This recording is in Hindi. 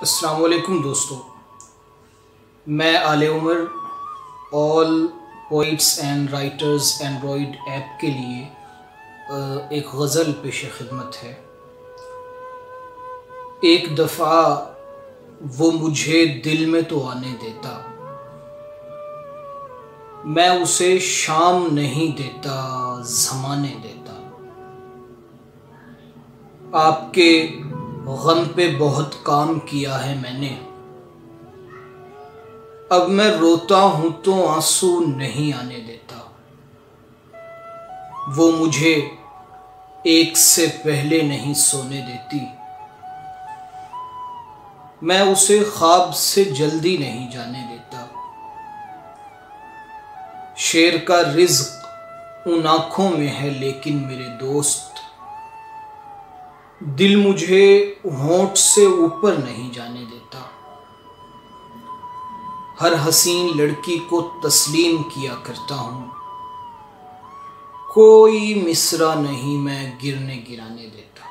अस्सलाम वालेकुम दोस्तों, मैं Aale Umar all poets and writers Android app के लिए एक गज़ल पेश खिदमत है। एक दफ़ा वो मुझे दिल में तो आने देता, मैं उसे शाम नहीं देता ज़माने देता। आपके गम पे बहुत काम किया है मैंने, अब मैं रोता हूं तो आंसू नहीं आने देता। वो मुझे एक से पहले नहीं सोने देती, मैं उसे ख्वाब से जल्दी नहीं जाने देता। शेर का रिज़्क उन आँखों में है लेकिन मेरे दोस्त, दिल मुझे होंठ से ऊपर नहीं जाने देता। हर हसीन लड़की को तस्लीम किया करता हूँ, कोई मिसरा नहीं मैं गिरने गिराने देता।